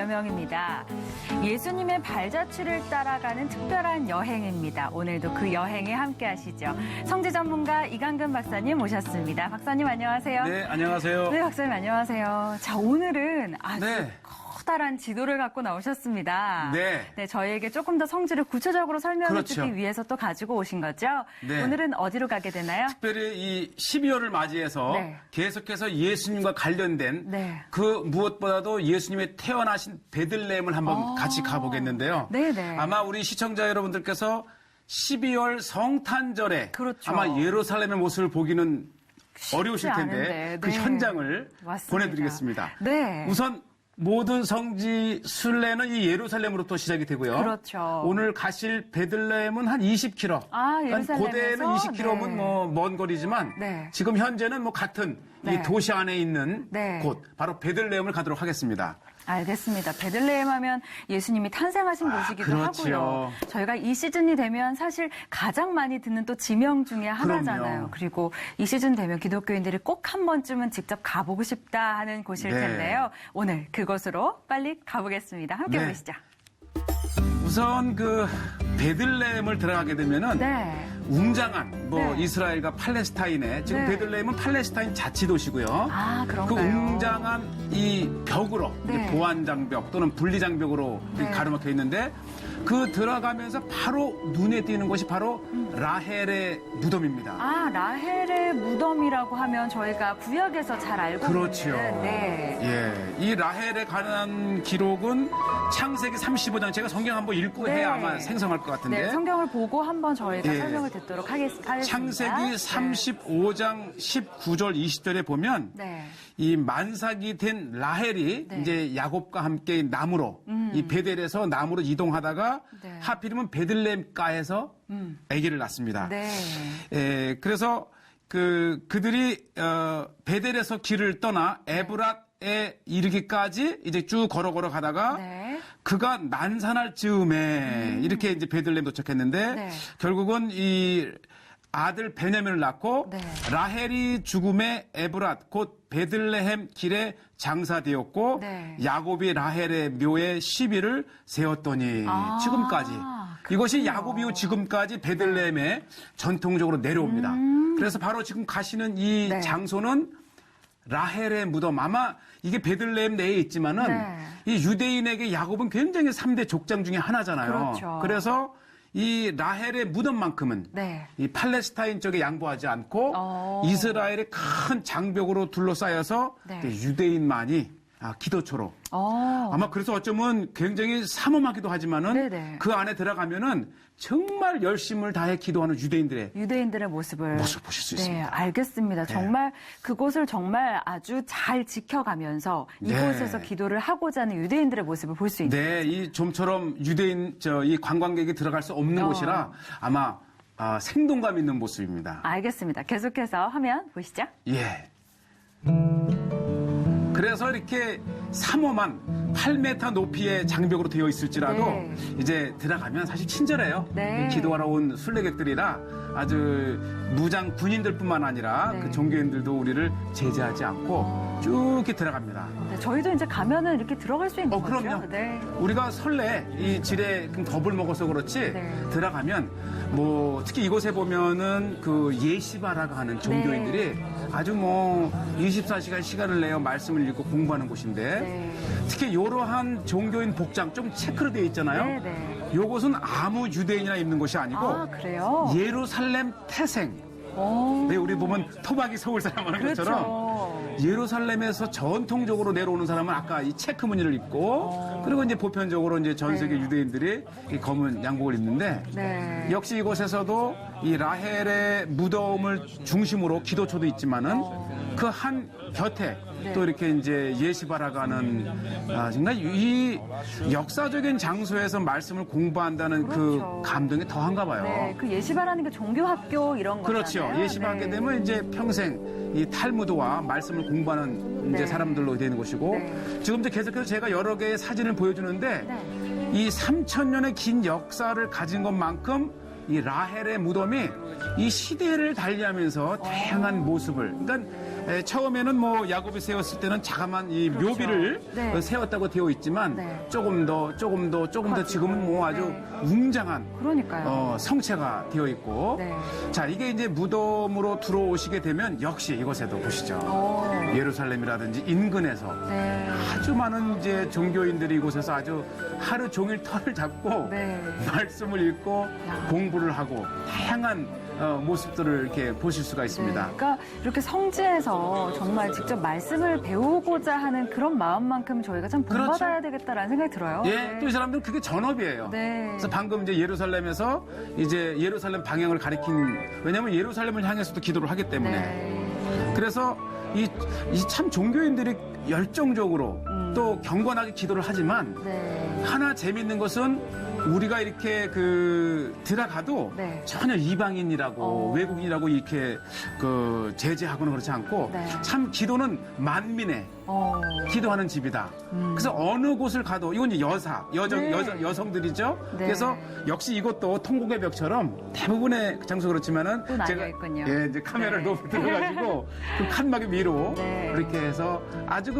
안여명입니다. 예수님의 발자취를 따라가는 특별한 여행입니다. 오늘도 그 여행에 함께 하시죠. 성지 전문가 이강근 박사님 모셨습니다. 박사님 안녕하세요. 네, 안녕하세요. 네, 박사님 안녕하세요. 자, 오늘은 아주 커다란 지도를 갖고 나오셨습니다. 네. 저희에게 조금 더 성지를 구체적으로 설명해 주기 위해서 또 가지고 오신 거죠? 네. 오늘은 어디로 가게 되나요? 특별히 이 12월을 맞이해서 계속해서 예수님과 관련된 그 무엇보다도 예수님의 태어나신 베들레헴을 한번 같이 가보겠는데요. 네네. 아마 우리 시청자 여러분들께서 12월 성탄절에 아마 예루살렘의 모습을 보기는 어려우실 텐데 그 현장을 보내드리겠습니다. 네. 우선 모든 성지 순례는 이 예루살렘으로부터 시작이 되고요. 그렇죠. 오늘 가실 베들레헴은 한 20km. 예루살렘에서? 고대는 20km면 뭐 먼 거리지만 지금 현재는 뭐 같은 이 도시 안에 있는 곳 바로 베들레헴을 가도록 하겠습니다. 알겠습니다. 베들레헴 하면 예수님이 탄생하신 곳이기도 하고요. 저희가 이 시즌이 되면 사실 가장 많이 듣는 또 지명 중에 하나잖아요. 그리고 이 시즌 되면 기독교인들이 꼭 한 번쯤은 직접 가보고 싶다 하는 곳일 텐데요. 오늘 그곳으로 빨리 가보겠습니다. 함께 보시죠. 우선 그 베들레헴을 들어가게 되면은 웅장한 이스라엘과 팔레스타인의 지금 베들레헴은 팔레스타인 자치도시고요. 그런가요? 그 웅장한 이 벽으로 보안장벽 또는 분리장벽으로 가로막혀 있는데 그 들어가면서 바로 눈에 띄는 곳이 바로 라헬의 무덤입니다. 라헬의 무덤이라고 하면 저희가 구약에서 잘 알고 있는 이 라헬에 관한 기록은 창세기 35장 제가 성경 한번 읽고 해야 아마 생성할 것 같은데 성경을 보고 한번 저희가 설명을 듣도록 하겠습니다. 창세기 35장 19절 20절에 보면 이 만삭이 된 라헬이 이제 야곱과 함께 나무로 이 베델에서 나무로 이동하다가 하필이면 베들레헴가에서 아기를 낳습니다. 그래서 그들이 베델에서 길을 떠나 에브랏에 이르기까지 이제 쭉 걸어 가다가 그가 난산할 즈음에 이렇게 이제 베들레헴 도착했는데 결국은 이 아들 베냐민을 낳고 라헬이 죽음에 에브랏 곧 베들레헴 길에 장사되었고 야곱이 라헬의 묘에 시비를 세웠더니 지금까지 이것이 야곱 이후 지금까지 베들레헴에 전통적으로 내려옵니다. 그래서 바로 지금 가시는 이 장소는 라헬의 무덤 아마 이게 베들레헴 내에 있지만은 이 유대인에게 야곱은 굉장히 3대 족장 중에 하나잖아요. 그래서 이 라헬의 무덤만큼은 이 팔레스타인 쪽에 양보하지 않고 이스라엘의 큰 장벽으로 둘러싸여서 유대인만이 기도초로 아마 그래서 어쩌면 굉장히 삼엄하기도 하지만은 그 안에 들어가면은 정말 열심을 다해 기도하는 유대인들의 모습을 보실 수 있습니다. 알겠습니다. 정말 그곳을 정말 아주 잘 지켜가면서 이곳에서 기도를 하고자 하는 유대인들의 모습을 볼 수 있는 이 좀처럼 유대인 이 관광객이 들어갈 수 없는 곳이라 아마 생동감 있는 모습입니다. 알겠습니다. 계속해서 화면 보시죠. 그래서 이렇게 삼엄한 8m 높이의 장벽으로 되어 있을지라도 이제 들어가면 사실 친절해요. 기도하러 온 순례객들이라 아주 무장 군인들뿐만 아니라 그 종교인들도 우리를 제재하지 않고 쭉 이렇게 들어갑니다. 저희도 이제 가면은 이렇게 들어갈 수 있는 거죠? 그럼요. 우리가 설레 이 지뢰 겁을 먹어서 그렇지 들어가면 뭐 특히 이곳에 보면은 그 예시바라고 하는 종교인들이 아주 뭐 24시간 시간을 내어 말씀을 읽고 공부하는 곳인데 특히 이러한 종교인 복장 좀 체크로 되어 있잖아요. 요것은 아무 유대인이나 입는 것이 아니고 예루살렘 태생. 우리 보면 토박이 서울 사람 하는 것처럼 예루살렘에서 전통적으로 내려오는 사람은 아까 이 체크 무늬를 입고 그리고 이제 보편적으로 이제 전 세계 유대인들이 이 검은 양복을 입는데 역시 이곳에서도 이 라헬의 무덤을 중심으로 기도초도 있지만은 그 한 곁에 또 이렇게 이제 예시바라고 하는 정말 이 역사적인 장소에서 말씀을 공부한다는 그 감동이 더한가 봐요. 그 예시바라는 게 종교학교 이런 거잖아요. 그렇죠. 예시바하게 되면 이제 평생 이 탈무드와 말씀을 공부하는 이제 사람들로 되는 곳이고 지금도 계속해서 제가 여러 개의 사진을 보여주는데 이 3,000년의 긴 역사를 가진 것만큼 이 라헬의 무덤이 이 시대를 달리하면서 다양한 모습을 그러니까 처음에는 뭐 야곱이 세웠을 때는 자그마한 이 그렇죠. 묘비를 네. 세웠다고 되어 있지만 네. 조금 더 지금은 뭐 아주 네. 웅장한 그러니까요. 성체가 되어 있고 네. 자 이게 이제 무덤으로 들어오시게 되면 역시 이곳에도 보시죠. 예루살렘이라든지 인근에서 네. 아주 많은 이제 종교인들이 이곳에서 아주 하루 종일 털을 잡고 네. 말씀을 읽고 야. 공부를 하고 다양한 모습들을 이렇게 보실 수가 네, 있습니다. 그러니까 이렇게 성지에서 정말 직접 말씀을 배우고자 하는 그런 마음만큼 저희가 참 본받아야 되겠다라는 생각이 들어요. 예, 네. 또 이 사람들은 그게 전업이에요. 네. 그래서 방금 이제 예루살렘에서 이제 예루살렘 방향을 가리킨 왜냐하면 예루살렘을 향해서도 기도를 하기 때문에 네. 그래서 이 참 종교인들이 열정적으로 또 경건하게 기도를 하지만 네. 하나 재밌는 것은 우리가 이렇게 들어가도 네. 전혀 이방인이라고 외국인이라고 이렇게 제재하거나 그렇지 않고 네. 참 기도는 만민의 기도하는 집이다. 그래서 어느 곳을 가도 이건 이제 네. 여성들이죠. 네. 그래서 역시 이것도 통곡의 벽처럼 대부분의 장소 그렇지만은 또 나뉘어 있군요. 예, 이제 카메라를 네. 높이 들어가지고 그 칸막이 위로 네. 그렇게 해서 아주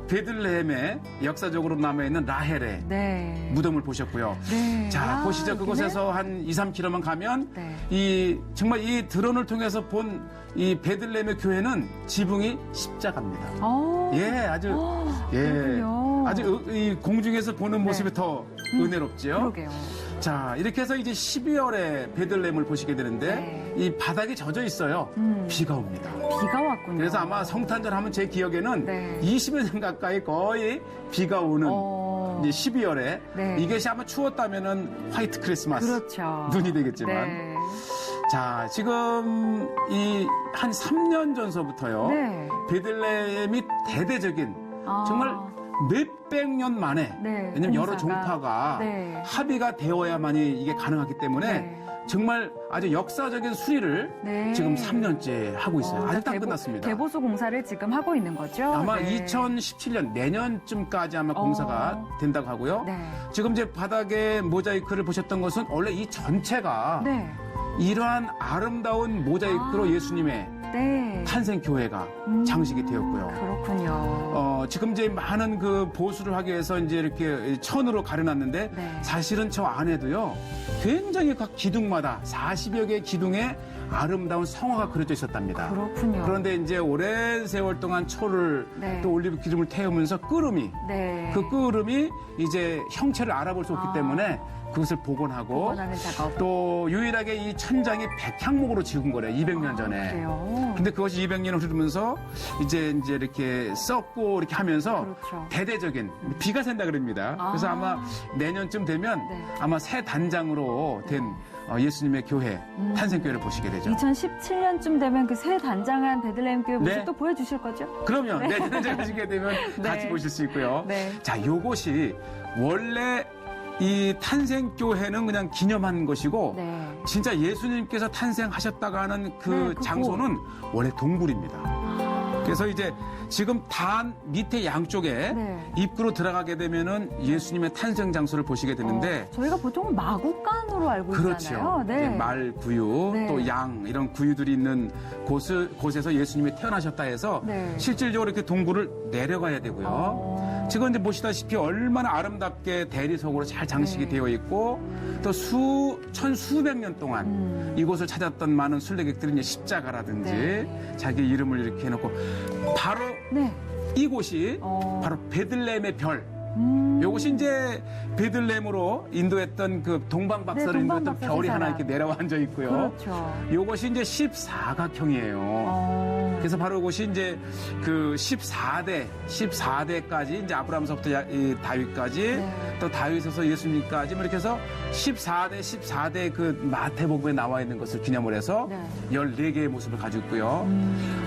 베들레헴에 역사적으로 남아 있는 라헬의 네. 무덤을 보셨고요. 네. 자, 야, 보시죠. 여기는? 그곳에서 한 2, 3km만 가면 네. 정말 이 드론을 통해서 본 이 베들레헴의 교회는 지붕이 십자가입니다. 예, 아주 그렇군요. 아주 이 공중에서 보는 모습이 더 은혜롭지요. 그러게요. 자, 이렇게 해서 이제 12월에 베들레헴을 보시게 되는데 네. 이 바닥이 젖어 있어요. 비가 옵니다. 비가 왔군요. 그래서 아마 성탄절 하면 제 기억에는 네. 20여 년 가까이 거의 비가 오는 이제 12월에 네. 이것이 아마 추웠다면은 화이트 크리스마스 그렇죠. 눈이 되겠지만 네. 자, 지금 이 한 3년 전서부터요. 네. 베들레헴이 대대적인 정말 몇백 년 만에 네, 왜냐면 여러 공사가. 종파가 네. 합의가 되어야만이 이게 가능하기 때문에 네. 정말 아주 역사적인 수리를 네. 지금 3년째 하고 있어요. 아직 딱 끝났습니다. 대보수 공사를 지금 하고 있는 거죠? 아마 네. 2017년 내년쯤까지 아마 공사가 된다고 하고요. 네. 지금 이제 바닥에 모자이크를 보셨던 것은 원래 이 전체가 네. 이러한 아름다운 모자이크로 예수님의 네. 탄생 교회가 장식이 되었고요. 그렇군요. 지금 이제 많은 보수를 하기 위해서 이제 이렇게 천으로 가려놨는데 네. 사실은 저 안에도요 굉장히 각 기둥마다 40여 개의 기둥에 아름다운 성화가 그려져 있었답니다. 그렇군요. 그런데 이제 오랜 세월 동안 초를 네. 또 올리브 기름을 태우면서 끓음이 네. 그 끓음이 이제 형체를 알아볼 수 없기 때문에 그것을 복원하고 복원하는 작업. 또 유일하게 이 천장이 백향목으로 지은 거래요. 200년 전에. 그래요. 근데 그것이 200년을 흐르면서 이제 이렇게 썩고 이렇게 하면서 그렇죠. 대대적인 비가 샌다 그럽니다. 그래서 아마 내년쯤 되면 네. 아마 새 단장으로 된 예수님의 교회, 탄생교회를 보시게 되죠. 2017년쯤 되면 그 새 단장한 베들레헴 교회 모습 네. 또 보여주실 거죠? 그러면 내년에 가시게 되면 같이 보실 수 있고요. 네. 자, 요것이 원래 이 탄생교회는 그냥 기념한 것이고 네. 진짜 예수님께서 탄생하셨다가 하는 그 네, 그거. 장소는 원래 동굴입니다. 그래서 이제 지금 단 밑에 양쪽에 네. 입구로 들어가게 되면은 예수님의 탄생 장소를 보시게 되는데 저희가 보통은 마구간으로 알고 그렇죠. 있잖아요. 네. 이제 말 구유 네. 또 양 이런 구유들이 있는 곳에서 예수님이 태어나셨다 해서 네. 실질적으로 이렇게 동굴을 내려가야 되고요. 지금 이제 보시다시피 얼마나 아름답게 대리석으로 잘 장식이 네. 되어 있고 또 천수백 년 동안 이곳을 찾았던 많은 순례객들이 이제 십자가라든지 네. 자기 이름을 이렇게 해놓고 바로 네. 이곳이 바로 베들레헴의 별. 이것이 이제 베들레헴으로 인도했던 그 동방박사를 네, 인도했던 동방박사 별이 하나 사람. 이렇게 내려와 앉아 있고요. 그렇죠. 이것이 이제 14각형이에요. 그래서 바로 이것이 이제 그 14대까지 이제 아브라함서부터 이 다윗까지 네. 또 다윗에서 예수님까지 뭐 이렇게 해서 14대 그 마태복음에 나와 있는 것을 기념을 해서 네. 14개의 모습을 가지고 있고요.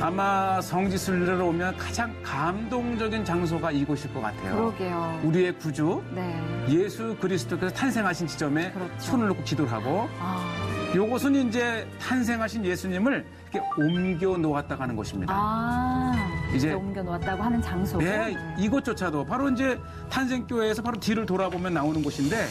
아마 성지순례를 오면 가장 감동적인 장소가 이곳일 것 같아요. 그러게요. 우리의 구주 네. 예수 그리스도께서 탄생하신 지점에 그렇죠. 손을 놓고 기도를 하고 아. 요것은 이제 탄생하신 예수님을 이렇게 옮겨 놓았다 가는 곳입니다. 아. 이제 옮겨 놓았다고 하는 장소고. 네, 이곳조차도 바로 이제 탄생교회에서 바로 뒤를 돌아보면 나오는 곳인데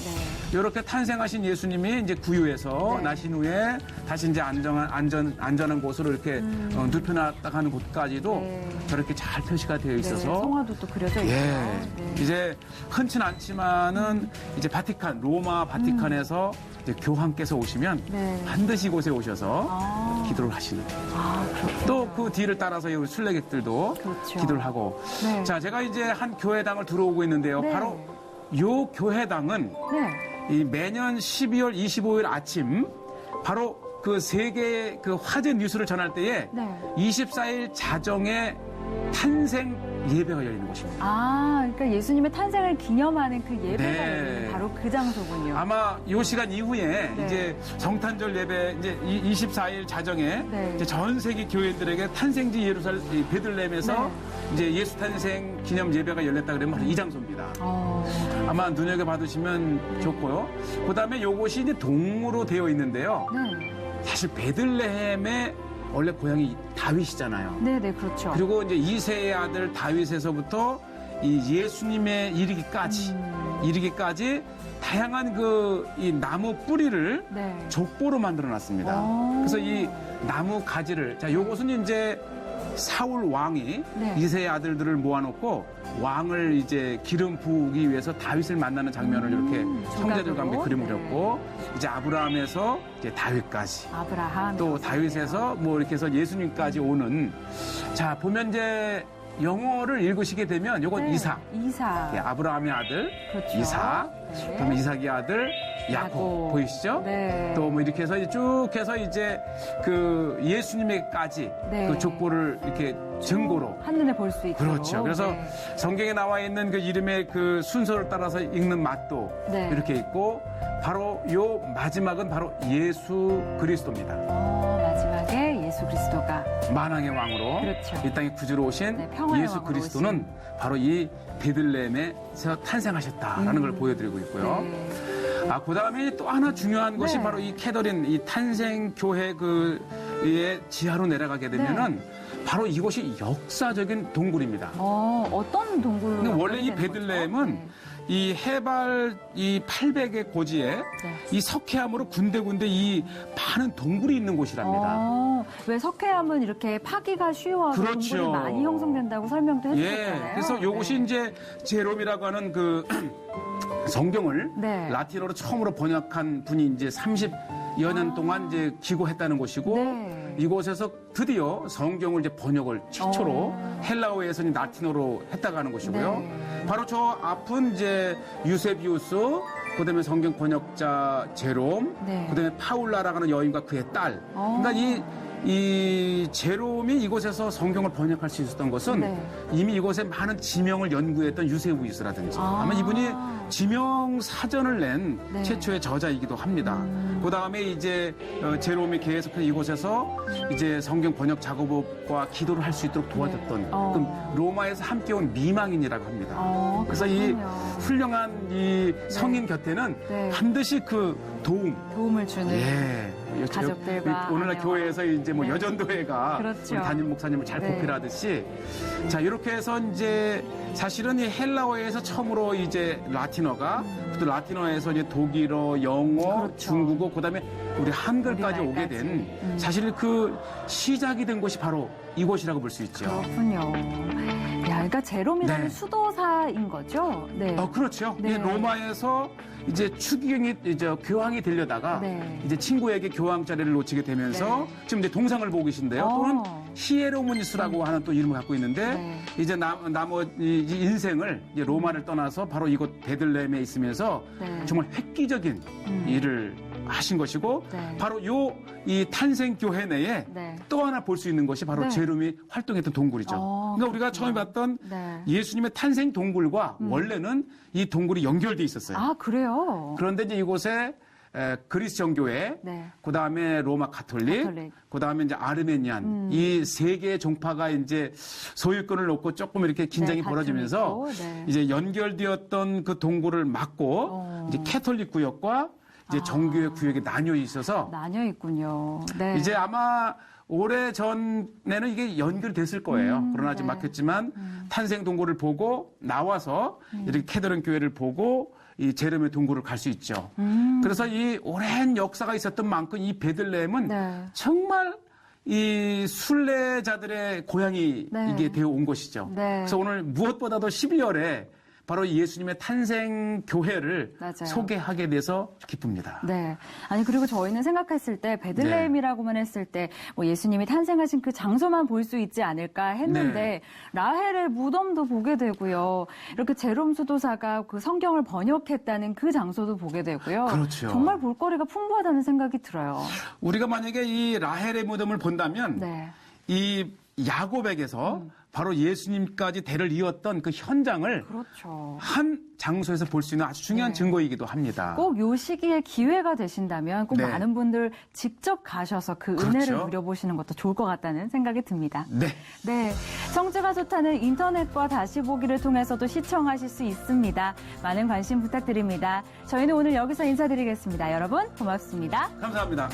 이렇게 탄생하신 예수님이 이제 구유에서 나신 후에 다시 이제 안전한 곳으로 이렇게 눕혀놨다 하는 곳까지도 저렇게 잘 표시가 되어 있어서 성화도 또 그려져 있고요. 이제 흔치는 않지만은 이제 바티칸, 로마 바티칸에서 이제 교황께서 오시면 반드시 이곳에 오셔서 기도를 하시는 거예요. 또 그 뒤를 따라서 우리 순례객들도 기도를 하고. 자, 제가 이제 한 교회당을 들어오고 있는데요. 바로 요 교회당은 이 매년 12월 25일 아침 바로 그 세계 그 화제 뉴스를 전할 때에 24일 자정에 탄생 예배가 열리는 곳입니다. 아, 그러니까 예수님의 탄생을 기념하는 그 예배가 열리는 바로 그 장소군요. 아마 이 시간 이후에 이제 성탄절 예배 이제 24일 자정에 이제 전 세계 교회들에게 탄생지 예루살렘 베들레헴에서 이제 예수 탄생 기념 예배가 열렸다 그러면 바로 이 장소입니다. 아마 눈여겨 봐두시면 좋고요. 그다음에 요곳이 이제 동으로 되어 있는데요. 사실 베들레헴의 원래 고향이 다윗이잖아요. 네네, 그렇죠. 그리고 이제 이새의 아들 다윗에서부터 이 예수님에 이르기까지 다양한 이 나무 뿌리를 족보로 만들어 놨습니다. 그래서 이 나무 가지를, 자, 요것은 이제 사울 왕이 이새의 아들들을 모아놓고 왕을 이제 기름 부으기 위해서 다윗을 만나는 장면을 이렇게 형제들과 함께 그림 그렸고, 이제 아브라함에서 이제 다윗까지, 또 다윗에서 뭐 이렇게 해서 예수님까지 오는, 자, 보면 이제 영어를 읽으시게 되면 요건 이삭. 예, 아브라함의 아들 이삭. 그다음에 이삭의 아들 야곱 보이시죠? 또 뭐 이렇게 해서 쭉 해서 이제 그 예수님에까지 그 족보를 이렇게 증거로 한눈에 볼 수 있도록. 그렇죠. 그래서 성경에 나와 있는 그 이름의 그 순서를 따라서 읽는 맛도 이렇게 있고, 바로 요 마지막은 바로 예수 그리스도입니다. 마지막에 예수 그리스도가 만왕의 왕으로 이 땅에 구주로 오신 예수 그리스도는 바로 이 베들레헴에서 탄생하셨다라는 걸 보여드리고 있고요. 그 다음에 또 하나 중요한 것이 바로 이 캐더린, 이 탄생교회 의 지하로 내려가게 되면은 바로 이곳이 역사적인 동굴입니다. 어떤 동굴로? 원래 이 베들레헴은 이 해발 이 800의 고지에 이 석회암으로 군데군데 이 많은 동굴이 있는 곳이랍니다. 왜 석회암은 이렇게 파기가 쉬워서 동굴이 많이 형성된다고 설명도 해주셨잖아요. 그래서 요것이 이제 제롬이라고 하는 그 성경을 라틴어로 처음으로 번역한 분이 이제 30여 년 동안 이제 기고했다는 곳이고, 이곳에서 드디어 성경을 이제 번역을 최초로 헬라어에서 라틴어로 했다고 하는 곳이고요. 바로 저 앞은 이제 유세비우스, 그다음에 성경 번역자 제롬, 그다음에 파울라라고 하는 여인과 그의 딸. 그러니까 이 제롬이 이곳에서 성경을 번역할 수 있었던 것은 이미 이곳에 많은 지명을 연구했던 유세비우스라든지 아마 이분이 지명 사전을 낸 최초의 저자이기도 합니다. 그 다음에 이제 제롬이 계속해서 이곳에서 이제 성경 번역 작업과 기도를 할 수 있도록 도와줬던 그럼 로마에서 함께 온 미망인이라고 합니다. 그래서 이 훌륭한 이 성인 곁에는 반드시 그 도움을 주는 가족들과 오늘날 교회에서 이제 뭐 여전도회가 우리 담임 목사님을 잘 보필하듯이, 자, 이렇게 해서 이제 사실은 이 헬라어에서 처음으로 이제 라틴어가, 또 라틴어에서 이제 독일어, 영어, 중국어, 그다음에 우리 한글까지 오게 된 사실 그 시작이 된 곳이 바로 이곳이라고 볼 수 있죠. 그렇군요. 야, 그러니까 제롬이라는 수도사인 거죠? 그렇죠. 로마에서 이제 추기경이 이제 교황이 되려다가 이제 친구에게 교황 자리를 놓치게 되면서 지금 이제 동상을 보고 계신데요. 또는 히에로모니스라고 하는 또 이름을 갖고 있는데 이제 나머지 인생을 이제 로마를 떠나서 바로 이곳 베들레헴에 있으면서 정말 획기적인 일을 하신 것이고, 바로 이 탄생교회 내에 또 하나 볼 수 있는 것이 바로 제롬이 활동했던 동굴이죠. 그러니까 우리가 처음에 봤던 예수님의 탄생 동굴과 원래는 이 동굴이 연결돼 있었어요. 아, 그래요? 그런데 이제 이곳에 그리스 정교회, 그 다음에 로마 가톨릭, 그 다음에 이제 아르메니안, 이 세 개의 종파가 이제 소유권을 놓고 조금 이렇게 긴장이 벌어지면서 이제 연결되었던 그 동굴을 막고 이제 캐톨릭 구역과 이제 정교회 구역이 나뉘어 있어서 나뉘어 있군요. 이제 아마 오래 전에는 이게 연결됐을 거예요. 그러나 지금 네. 막혔지만 탄생 동굴을 보고 나와서 이렇게 캐더린 교회를 보고 이 제르의 동굴을 갈 수 있죠. 그래서 이 오랜 역사가 있었던 만큼 이 베들레헴은 네. 정말 이 순례자들의 고향이 네. 이게 되어 온 것이죠. 네. 그래서 오늘 무엇보다도 12월에 바로 예수님의 탄생 교회를 맞아요. 소개하게 돼서 기쁩니다. 네. 아니, 그리고 저희는 생각했을 때, 베들레헴이라고만 했을 때, 뭐 예수님이 탄생하신 그 장소만 볼 수 있지 않을까 했는데, 네. 라헬의 무덤도 보게 되고요. 이렇게 제롬 수도사가 그 성경을 번역했다는 그 장소도 보게 되고요. 그렇죠. 정말 볼거리가 풍부하다는 생각이 들어요. 우리가 만약에 이 라헬의 무덤을 본다면, 네. 이 야곱에게서 바로 예수님까지 대를 이었던 그 현장을 그렇죠. 한 장소에서 볼 수 있는 아주 중요한 네. 증거이기도 합니다. 꼭 요 시기에 기회가 되신다면 꼭 네. 많은 분들 직접 가셔서 그 은혜를 그렇죠. 누려보시는 것도 좋을 것 같다는 생각이 듭니다. 네. 네, 성주가 좋다는 인터넷과 다시 보기를 통해서도 시청하실 수 있습니다. 많은 관심 부탁드립니다. 저희는 오늘 여기서 인사드리겠습니다. 여러분 고맙습니다. 감사합니다.